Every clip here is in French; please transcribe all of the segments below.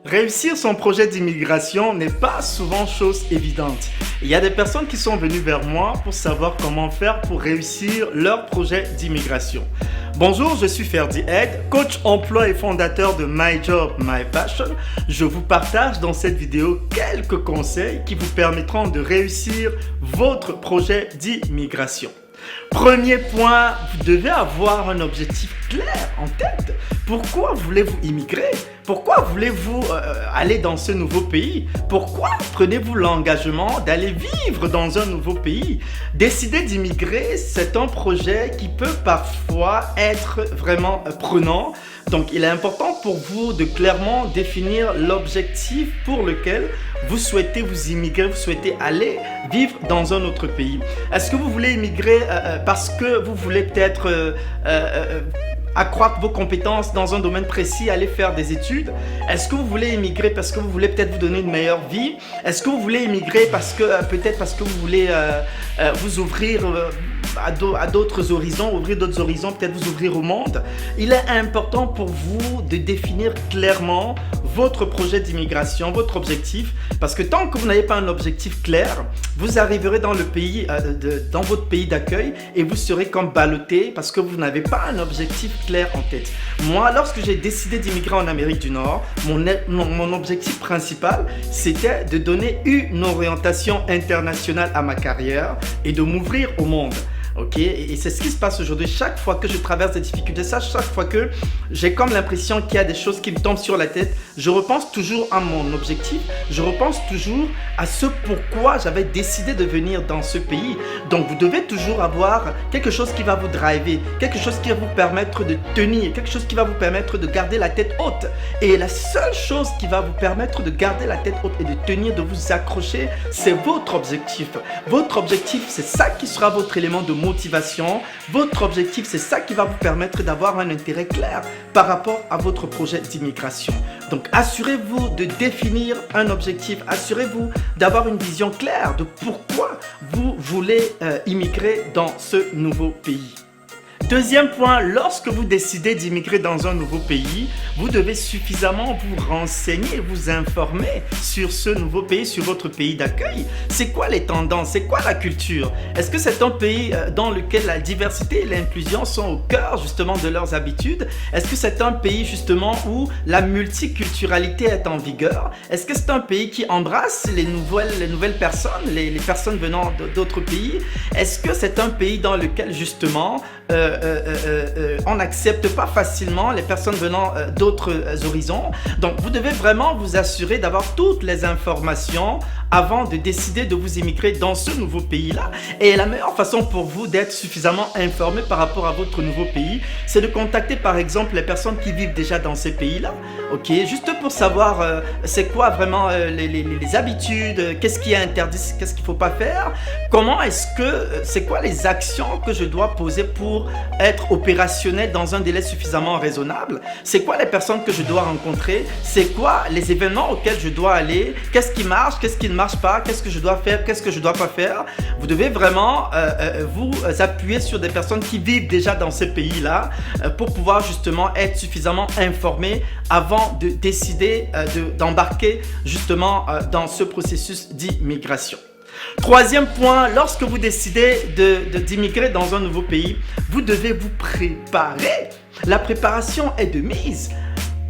Réussir son projet d'immigration n'est pas souvent chose évidente. Il y a des personnes qui sont venues vers moi pour savoir comment faire pour réussir leur projet d'immigration. Bonjour, je suis Ferdi Egg, coach emploi et fondateur de My Job, My Passion. Je vous partage dans cette vidéo quelques conseils qui vous permettront de réussir votre projet d'immigration. Premier point, vous devez avoir un objectif clair en tête. Pourquoi voulez-vous immigrer? Pourquoi voulez-vous aller dans ce nouveau pays? Pourquoi prenez-vous l'engagement d'aller vivre dans un nouveau pays? Décider d'immigrer, c'est un projet qui peut parfois être vraiment prenant. Donc, il est important pour vous de clairement définir l'objectif pour lequel vous souhaitez vous immigrer, vous souhaitez aller vivre dans un autre pays. Est-ce que vous voulez immigrer parce que vous voulez peut-être accroître vos compétences dans un domaine précis, aller faire des études? Est-ce que vous voulez immigrer parce que vous voulez peut-être vous donner une meilleure vie? Est-ce que vous voulez immigrer parce que peut-être parce que vous voulez vous ouvrir à d'autres horizons, ouvrir d'autres horizons, peut-être vous ouvrir au monde? Il est important pour vous de définir clairement votre projet d'immigration, votre objectif, parce que tant que vous n'avez pas un objectif clair, vous arriverez dans le pays, dans votre pays d'accueil et vous serez comme ballotté parce que vous n'avez pas un objectif clair en tête. Moi, lorsque j'ai décidé d'immigrer en Amérique du Nord, mon objectif principal, c'était de donner une orientation internationale à ma carrière et de m'ouvrir au monde. Ok, et c'est ce qui se passe aujourd'hui. Chaque fois que je traverse des difficultés, chaque fois que j'ai comme l'impression qu'il y a des choses qui me tombent sur la tête, je repense toujours à mon objectif, je repense toujours à ce pourquoi j'avais décidé de venir dans ce pays. Donc vous devez toujours avoir quelque chose qui va vous driver, quelque chose qui va vous permettre de tenir, quelque chose qui va vous permettre de garder la tête haute. Et la seule chose qui va vous permettre de garder la tête haute et de tenir, de vous accrocher, c'est votre objectif. Votre objectif, c'est ça qui sera votre élément de motivation. Votre objectif, c'est ça qui va vous permettre d'avoir un intérêt clair par rapport à votre projet d'immigration. Donc, assurez-vous de définir un objectif. Assurez-vous d'avoir une vision claire de pourquoi vous voulez immigrer dans ce nouveau pays. Deuxième point, lorsque vous décidez d'immigrer dans un nouveau pays, vous devez suffisamment vous renseigner, vous informer sur ce nouveau pays, sur votre pays d'accueil. C'est quoi les tendances? C'est quoi la culture? Est-ce que c'est un pays dans lequel la diversité et l'inclusion sont au cœur justement de leurs habitudes? Est-ce que c'est un pays justement où la multiculturalité est en vigueur? Est-ce que c'est un pays qui embrasse les nouvelles personnes, les personnes venant d'autres pays? Est-ce que c'est un pays dans lequel justement on n'accepte pas facilement les personnes venant d'autres horizons? Donc vous devez vraiment vous assurer d'avoir toutes les informations avant de décider de vous immigrer dans ce nouveau pays-là. Et la meilleure façon pour vous d'être suffisamment informé par rapport à votre nouveau pays, c'est de contacter par exemple les personnes qui vivent déjà dans ces pays-là. Ok, juste pour savoir c'est quoi vraiment les habitudes, qu'est-ce qui est interdit, qu'est-ce qu'il ne faut pas faire, comment est-ce que, c'est quoi les actions que je dois poser pour être opérationnel dans un délai suffisamment raisonnable, c'est quoi les personnes que je dois rencontrer, c'est quoi les événements auxquels je dois aller, qu'est-ce qui marche, qu'est-ce qui ne marche pas, qu'est-ce que je dois faire, qu'est-ce que je dois pas faire. Vous devez vraiment vous appuyer sur des personnes qui vivent déjà dans ces pays-là pour pouvoir justement être suffisamment informé avant de décider d'embarquer justement dans ce processus d'immigration. Troisième point, lorsque vous décidez d'immigrer dans un nouveau pays, vous devez vous préparer. La préparation est de mise.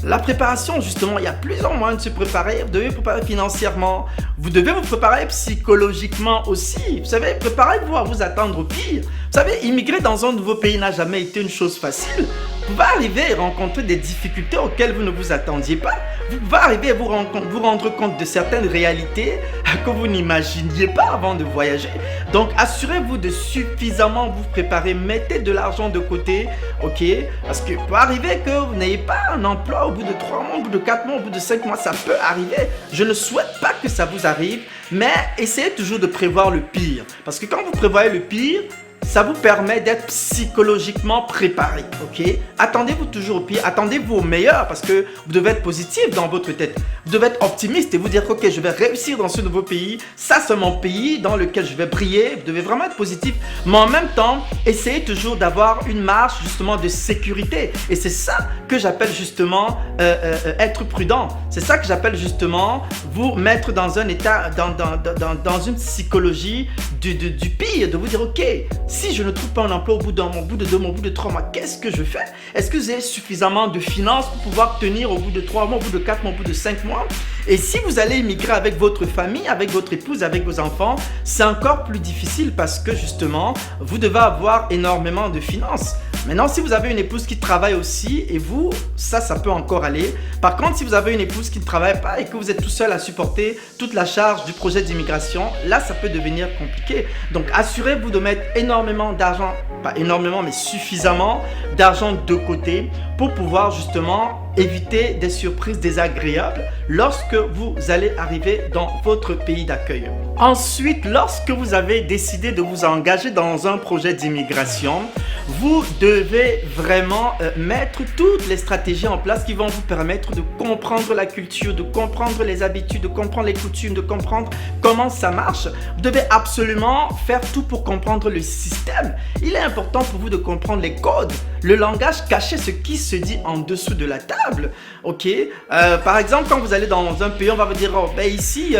La préparation, justement, il y a plusieurs moyens de se préparer. Vous devez vous préparer financièrement. Vous devez vous préparer psychologiquement aussi. Vous savez, préparez-vous à vous attendre au pire. Vous savez, immigrer dans un nouveau pays n'a jamais été une chose facile. Vous pouvez arriver et rencontrer des difficultés auxquelles vous ne vous attendiez pas. Vous pouvez arriver et vous rendre compte de certaines réalités que vous n'imaginiez pas avant de voyager. Donc, assurez-vous de suffisamment vous préparer. Mettez de l'argent de côté, ok? Parce que peut arriver que vous n'ayez pas un emploi au bout de 3 mois, au bout de 4 mois, au bout de 5 mois. Ça peut arriver. Je ne souhaite pas que ça vous arrive, mais essayez toujours de prévoir le pire. Parce que quand vous prévoyez le pire, ça vous permet d'être psychologiquement préparé, ok? Attendez-vous toujours au pire, attendez-vous au meilleur parce que vous devez être positif dans votre tête. Vous devez être optimiste et vous dire, ok, je vais réussir dans ce nouveau pays. Ça, c'est mon pays dans lequel je vais briller. Vous devez vraiment être positif, mais en même temps, essayez toujours d'avoir une marge justement de sécurité. Et c'est ça que j'appelle justement être prudent. C'est ça que j'appelle justement vous mettre dans un état, dans une psychologie du pire, de vous dire, ok, si je ne trouve pas un emploi au bout d'un mois, au bout de 2 mois, au bout de 3 mois, qu'est-ce que je fais? Est-ce que vous avez suffisamment de finances pour pouvoir tenir au bout de 3 mois, au bout de 4 mois, au bout de 5 mois? Et si vous allez immigrer avec votre famille, avec votre épouse, avec vos enfants, c'est encore plus difficile parce que justement, vous devez avoir énormément de finances. Maintenant, si vous avez une épouse qui travaille aussi et vous, ça peut encore aller. Par contre, si vous avez une épouse qui ne travaille pas et que vous êtes tout seul à supporter toute la charge du projet d'immigration, là, ça peut devenir compliqué. Donc, assurez-vous de mettre énormément d'argent, pas énormément, mais suffisamment d'argent de côté pour pouvoir justement éviter des surprises désagréables lorsque vous allez arriver dans votre pays d'accueil. Ensuite, lorsque vous avez décidé de vous engager dans un projet d'immigration, vous devez vraiment mettre toutes les stratégies en place qui vont vous permettre de comprendre la culture, de comprendre les habitudes, de comprendre les coutumes, de comprendre comment ça marche. Vous devez absolument faire tout pour comprendre le système. Il est important pour vous de comprendre les codes, le langage caché, ce qui se dit en dessous de la table. Ok, par exemple, quand vous allez dans un pays, on va vous dire, oh, ben ici,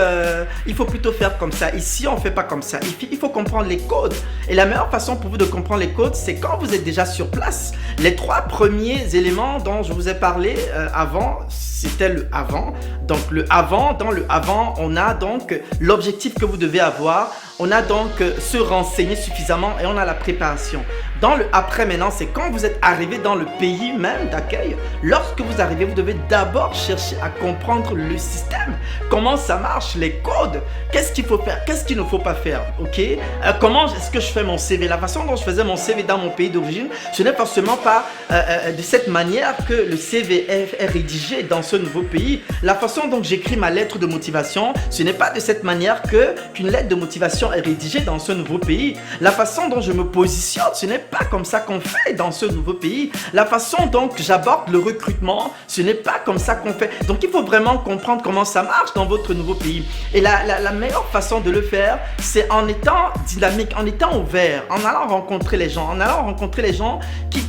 il faut plutôt faire comme ça. Ici, on ne fait pas comme ça. Il faut comprendre les codes. Et la meilleure façon pour vous de comprendre les codes, c'est quand vous êtes déjà sur place. Les 3 premiers éléments dont je vous ai parlé avant, c'était le avant. Donc, le avant, dans le avant, on a donc l'objectif que vous devez avoir. On a donc se renseigner suffisamment et on a la préparation. Dans le après maintenant, c'est quand vous êtes arrivé dans le pays même d'accueil. Lorsque vous arrivez, vous devez d'abord chercher à comprendre le système. Comment ça marche, les codes. Qu'est-ce qu'il faut faire, qu'est-ce qu'il ne faut pas faire. Ok, comment est-ce que je fais mon CV? La façon dont je faisais mon CV dans mon pays d'origine, ce n'est forcément pas de cette manière que le CV est rédigé dans ce nouveau pays. La façon dont j'écris ma lettre de motivation, ce n'est pas de cette manière qu'une lettre de motivation est rédigée dans ce nouveau pays. La façon dont je me positionne, ce n'est pas comme ça qu'on fait dans ce nouveau pays. La façon dont j'aborde le recrutement, ce n'est pas comme ça qu'on fait. Donc il faut vraiment comprendre comment ça marche dans votre nouveau pays. Et la meilleure façon de le faire, c'est en étant dynamique, en étant ouvert, en allant rencontrer les gens,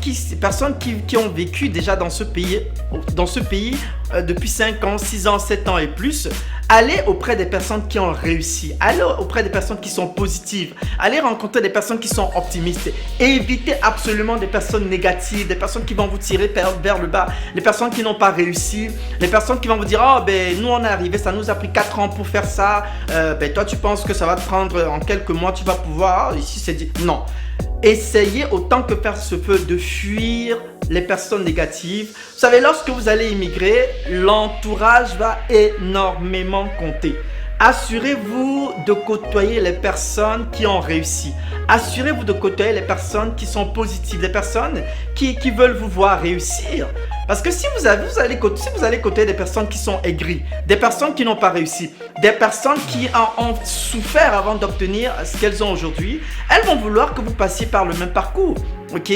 ces personnes qui ont vécu déjà dans ce pays depuis 5 ans, 6 ans, 7 ans et plus. Allez auprès des personnes qui ont réussi, allez auprès des personnes qui sont positives, allez rencontrer des personnes qui sont optimistes. Évitez absolument des personnes négatives, des personnes qui vont vous tirer vers le bas, les personnes qui n'ont pas réussi, les personnes qui vont vous dire « Oh, ben nous on est arrivé, ça nous a pris 4 ans pour faire ça, ben toi tu penses que ça va te prendre en quelques mois, tu vas pouvoir, ici c'est dit... » Non. Essayez autant que faire se peut de fuir les personnes négatives. Vous savez, lorsque vous allez immigrer, l'entourage va énormément compter. Assurez-vous de côtoyer les personnes qui ont réussi. Assurez-vous de côtoyer les personnes qui sont positives, les personnes qui veulent vous voir réussir. Parce que si vous allez côtoyer des personnes qui sont aigries, des personnes qui n'ont pas réussi, des personnes qui ont souffert avant d'obtenir ce qu'elles ont aujourd'hui, elles vont vouloir que vous passiez par le même parcours. Ok?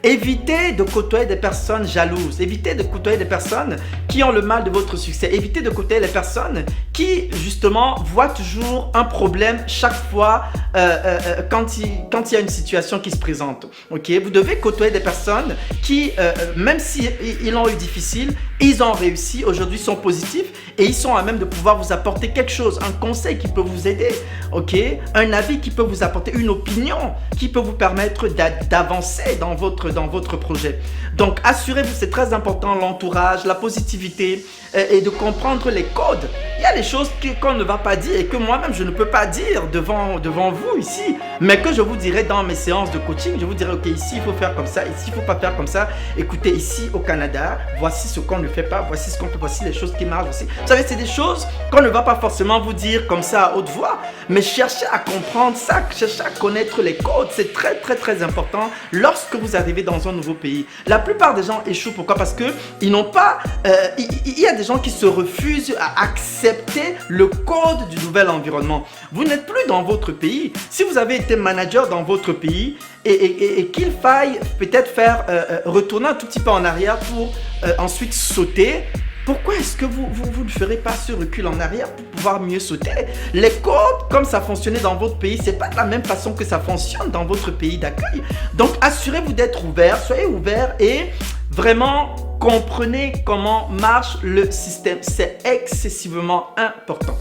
Évitez de côtoyer des personnes jalouses. Évitez de côtoyer des personnes qui ont le mal de votre succès. Évitez de côtoyer les personnes qui, justement, voient toujours un problème chaque fois quand il y a une situation qui se présente. Okay? Vous devez côtoyer des personnes qui, même s'ils l'ont eu difficile, ils ont réussi, aujourd'hui sont positifs et ils sont à même de pouvoir vous apporter quelque chose, un conseil qui peut vous aider, okay? Un avis qui peut vous apporter, une opinion qui peut vous permettre d'avancer dans votre projet. Donc, assurez-vous, c'est très important, l'entourage, la positivité et de comprendre les codes. Il y a des choses qu'on ne va pas dire et que moi-même, je ne peux pas dire devant vous ici, mais que je vous dirai dans mes séances de coaching. Je vous dirai, ok, ici, il faut faire comme ça, ici, il ne faut pas faire comme ça. Écoutez, ici, au Canada, voici ce qu'on ne fait pas, voici ce qu'on peut, voici les choses qui marchent aussi. Vous savez, c'est des choses qu'on ne va pas forcément vous dire comme ça à haute voix, mais cherchez à comprendre ça, cherchez à connaître les codes. C'est très, très, très important lorsque vous arrivez dans un nouveau pays. La plupart des gens échouent. Pourquoi? Parce que ils n'ont pas... il y a des gens qui se refusent à accepter accepter le code du nouvel environnement. Vous n'êtes plus dans votre pays. Si vous avez été manager dans votre pays et qu'il faille peut-être faire retourner un tout petit peu en arrière pour ensuite sauter, pourquoi est-ce que vous ne ferez pas ce recul en arrière pour pouvoir mieux sauter? Les codes, comme ça fonctionnait dans votre pays, c'est pas de la même façon que ça fonctionne dans votre pays d'accueil. Donc, assurez-vous d'être ouvert, soyez ouvert et vraiment comprenez comment marche le système. C'est excessivement important.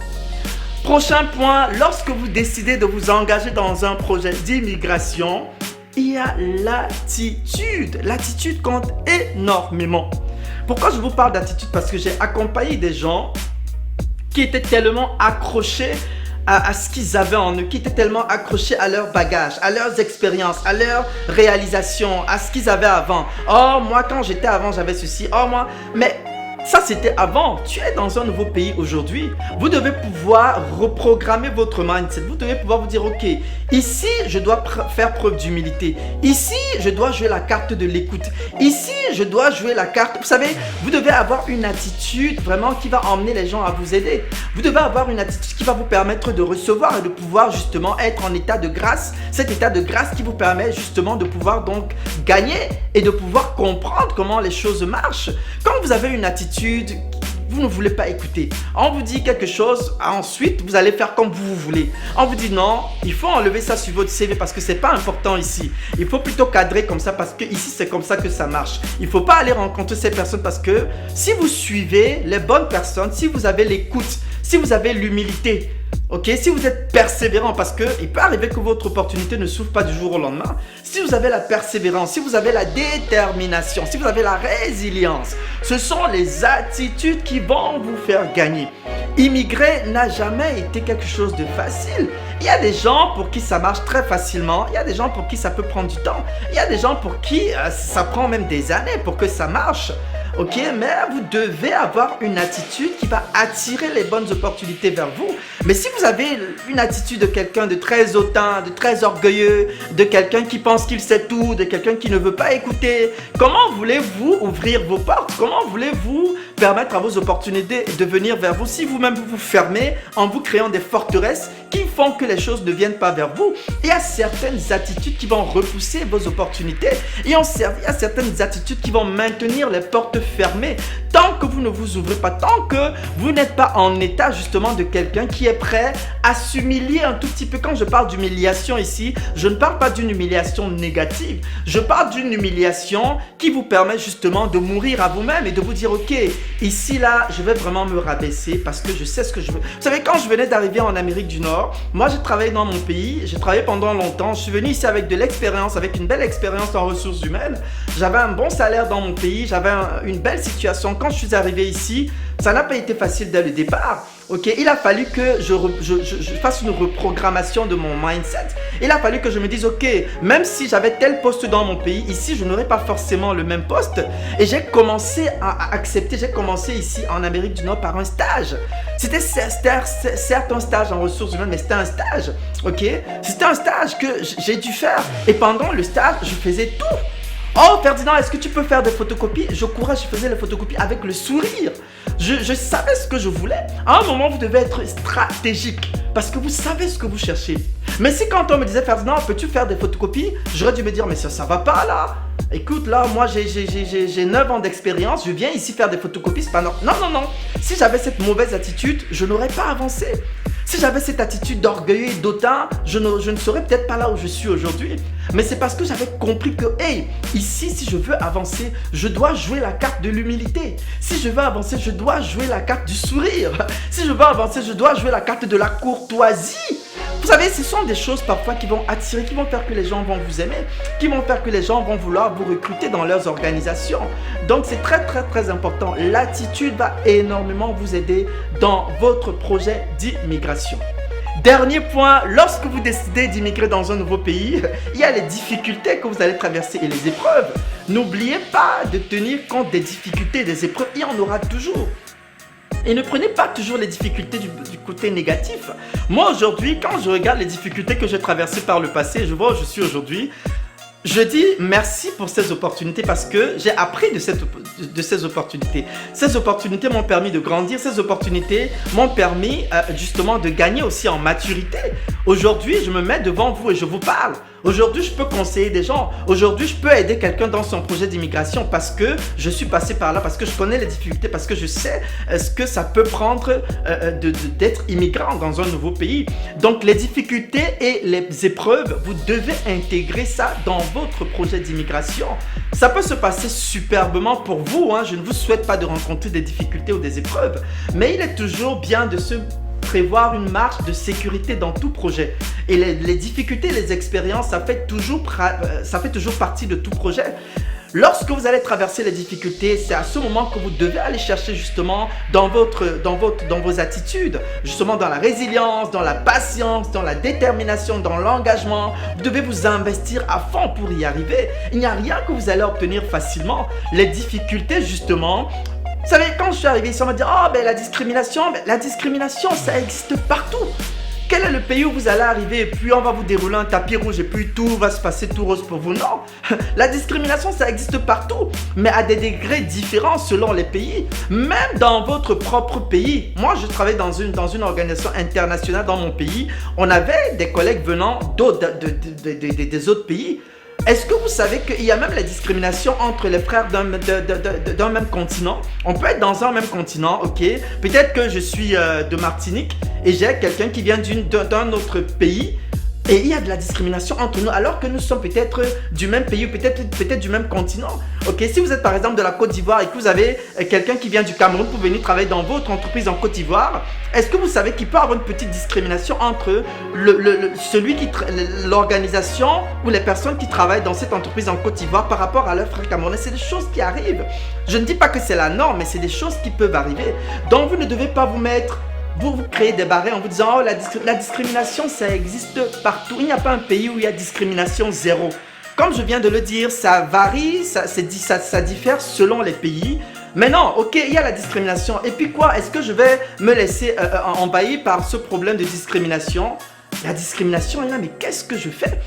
Prochain point, lorsque vous décidez de vous engager dans un projet d'immigration, il y a l'attitude. L'attitude compte énormément. Pourquoi je vous parle d'attitude? Parce que j'ai accompagné des gens qui étaient tellement accrochés à ce qu'ils avaient en eux, qui étaient tellement accrochés à leur bagage, à leurs expériences, à leurs réalisations, à ce qu'ils avaient avant. Oh, moi, quand j'étais avant, j'avais ceci. Oh, moi, mais ça, c'était avant. Tu es dans un nouveau pays aujourd'hui. Vous devez pouvoir reprogrammer votre mindset. Vous devez pouvoir vous dire, ok, ici, je dois faire preuve d'humilité. Ici, je dois jouer la carte de l'écoute. Ici, je dois jouer la carte. Vous savez, vous devez avoir une attitude vraiment qui va emmener les gens à vous aider. Vous devez avoir une attitude qui va vous permettre de recevoir et de pouvoir justement être en état de grâce. Cet état de grâce qui vous permet justement de pouvoir donc gagner et de pouvoir comprendre comment les choses marchent. Quand vous avez une attitude, vous ne voulez pas écouter. On vous dit quelque chose, ensuite vous allez faire comme vous voulez. On vous dit non, il faut enlever ça sur votre CV parce que c'est pas important ici. Il faut plutôt cadrer comme ça parce que ici c'est comme ça que ça marche. Il faut pas aller rencontrer ces personnes parce que si vous suivez les bonnes personnes, si vous avez l'écoute, si vous avez l'humilité, ok, si vous êtes persévérant, parce qu'il peut arriver que votre opportunité ne s'ouvre pas du jour au lendemain. Si vous avez la persévérance, si vous avez la détermination, si vous avez la résilience, ce sont les attitudes qui vont vous faire gagner. Immigrer n'a jamais été quelque chose de facile. Il y a des gens pour qui ça marche très facilement. Il y a des gens pour qui ça peut prendre du temps. Il y a des gens pour qui ça prend même des années pour que ça marche. Ok, mais vous devez avoir une attitude qui va attirer les bonnes opportunités vers vous. Mais si vous avez une attitude de quelqu'un de très hautain, de très orgueilleux, de quelqu'un qui pense qu'il sait tout, de quelqu'un qui ne veut pas écouter, comment voulez-vous ouvrir vos portes? Comment voulez-vous permettre à vos opportunités de venir vers vous si vous-même vous vous fermez en vous créant des forteresses qui font que les choses ne viennent pas vers vous? Il y a certaines attitudes qui vont repousser vos opportunités. Il y a certaines attitudes qui vont maintenir les portes fermées. Tant que vous ne vous ouvrez pas, tant que vous n'êtes pas en état justement de quelqu'un qui est prêt à s'humilier un tout petit peu. Quand je parle d'humiliation ici, je ne parle pas d'une humiliation négative. Je parle d'une humiliation qui vous permet justement de mourir à vous-même et de vous dire, ok, ici là, je vais vraiment me rabaisser parce que je sais ce que je veux. Vous savez, quand je venais d'arriver en Amérique du Nord, moi j'ai travaillé dans mon pays, j'ai travaillé pendant longtemps. Je suis venu ici avec de l'expérience, avec une belle expérience en ressources humaines. J'avais un bon salaire dans mon pays, j'avais une belle situation. Quand je suis arrivé ici, ça n'a pas été facile dès le départ. Ok, il a fallu que je fasse une reprogrammation de mon mindset. Il a fallu que je me dise, ok, même si j'avais tel poste dans mon pays, ici, je n'aurais pas forcément le même poste. Et j'ai commencé à accepter, j'ai commencé ici en Amérique du Nord par un stage. C'était certes un stage en ressources humaines, mais c'était un stage, ok? C'était un stage que j'ai dû faire. Et pendant le stage, je faisais tout. Oh Ferdinand, est-ce que tu peux faire des photocopies? Je courais, je faisais les photocopies avec le sourire. Je savais ce que je voulais. À un moment, vous devez être stratégique parce que vous savez ce que vous cherchez. Mais si quand on me disait Ferdinand, peux-tu faire des photocopies? J'aurais dû me dire, mais ça va pas là. Écoute, là, moi j'ai 9 ans d'expérience, je viens ici faire des photocopies, c'est pas non. Non. Si j'avais cette mauvaise attitude, je n'aurais pas avancé. Si j'avais cette attitude d'orgueil et d'autant, je ne serais peut-être pas là où je suis aujourd'hui. Mais c'est parce que j'avais compris que, hey, ici, si je veux avancer, je dois jouer la carte de l'humilité. Si je veux avancer, je dois jouer la carte du sourire. Si je veux avancer, je dois jouer la carte de la courtoisie. Vous savez, ce sont des choses parfois qui vont attirer, qui vont faire que les gens vont vous aimer, qui vont faire que les gens vont vouloir vous recruter dans leurs organisations. Donc, c'est très important. L'attitude va énormément vous aider dans votre projet d'immigration. Dernier point, lorsque vous décidez d'immigrer dans un nouveau pays, il y a les difficultés que vous allez traverser et les épreuves. N'oubliez pas de tenir compte des difficultés, des épreuves, il y en aura toujours. Et ne prenez pas toujours les difficultés du côté négatif. Moi aujourd'hui, quand je regarde les difficultés que j'ai traversées par le passé, je vois où je suis aujourd'hui. Je dis merci pour ces opportunités parce que j'ai appris de de ces opportunités. Ces opportunités m'ont permis de grandir, ces opportunités m'ont permis justement de gagner aussi en maturité. Aujourd'hui, je me mets devant vous et je vous parle. Aujourd'hui, je peux conseiller des gens. Aujourd'hui, je peux aider quelqu'un dans son projet d'immigration parce que je suis passé par là, parce que je connais les difficultés, parce que je sais ce que ça peut prendre d'être immigrant dans un nouveau pays. Donc, les difficultés et les épreuves, vous devez intégrer ça dans votre projet d'immigration. Ça peut se passer superbement pour vous, hein. Je ne vous souhaite pas de rencontrer des difficultés ou des épreuves, mais il est toujours bien de se prévoir une marge de sécurité dans tout projet. Et les difficultés, les expériences, ça fait toujours partie de tout projet. Lorsque vous allez traverser les difficultés, c'est à ce moment que vous devez aller chercher justement dans vos attitudes, justement dans la résilience, dans la patience, dans la détermination, dans l'engagement. Vous devez vous investir à fond pour y arriver. Il n'y a rien que vous allez obtenir facilement. Les difficultés justement, vous savez, quand je suis arrivé ici, on m'a dit « Oh, ben la discrimination, ça existe partout !» Quel est le pays où vous allez arriver et puis on va vous dérouler un tapis rouge et puis tout va se passer tout rose pour vous? Non, la discrimination, ça existe partout, mais à des degrés différents selon les pays. Même dans votre propre pays. Moi, je travaille dans une organisation internationale dans mon pays. On avait des collègues venant des autres pays. Est-ce que vous savez qu'il y a même la discrimination entre les frères d'un même continent? On peut être dans un même continent, ok? Peut-être que je suis de Martinique et j'ai quelqu'un qui vient d'un autre pays. Et il y a de la discrimination entre nous alors que nous sommes peut-être du même pays ou peut-être du même continent. Ok, si vous êtes par exemple de la Côte d'Ivoire et que vous avez quelqu'un qui vient du Cameroun pour venir travailler dans votre entreprise en Côte d'Ivoire, est-ce que vous savez qu'il peut y avoir une petite discrimination entre l'organisation ou les personnes qui travaillent dans cette entreprise en Côte d'Ivoire par rapport à leurs frères camerounais? C'est des choses qui arrivent. Je ne dis pas que c'est la norme, mais c'est des choses qui peuvent arriver. Donc vous ne devez pas vous créez des barrières en vous disant « Oh, la discrimination, ça existe partout. Il n'y a pas un pays où il y a discrimination zéro. » Comme je viens de le dire, ça varie, ça diffère selon les pays. Mais non, ok, il y a la discrimination. Et puis quoi? Est-ce que je vais me laisser envahir par ce problème de discrimination? La discrimination est là, mais qu'est-ce que je fais?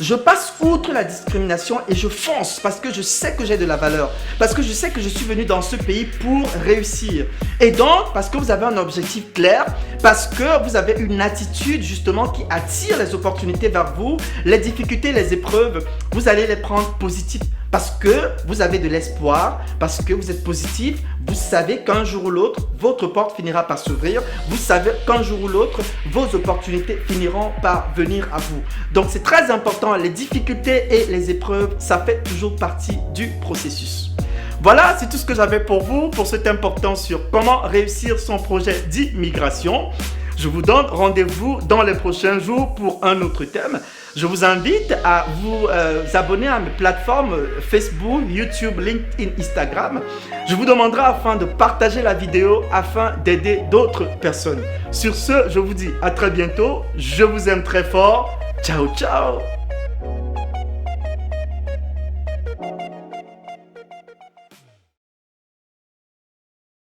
Je passe outre la discrimination et je fonce parce que je sais que j'ai de la valeur. Parce que je sais que je suis venu dans ce pays pour réussir. Et donc, parce que vous avez un objectif clair, parce que vous avez une attitude justement qui attire les opportunités vers vous, les difficultés, les épreuves, vous allez les prendre positivement. Parce que vous avez de l'espoir, parce que vous êtes positif, vous savez qu'un jour ou l'autre, votre porte finira par s'ouvrir. Vous savez qu'un jour ou l'autre, vos opportunités finiront par venir à vous. Donc c'est très important, les difficultés et les épreuves, ça fait toujours partie du processus. Voilà, c'est tout ce que j'avais pour vous, pour cet important sur comment réussir son projet d'immigration. Je vous donne rendez-vous dans les prochains jours pour un autre thème. Je vous invite à vous abonner à mes plateformes Facebook, YouTube, LinkedIn, Instagram. Je vous demanderai afin de partager la vidéo afin d'aider d'autres personnes. Sur ce, je vous dis à très bientôt. Je vous aime très fort. Ciao, ciao!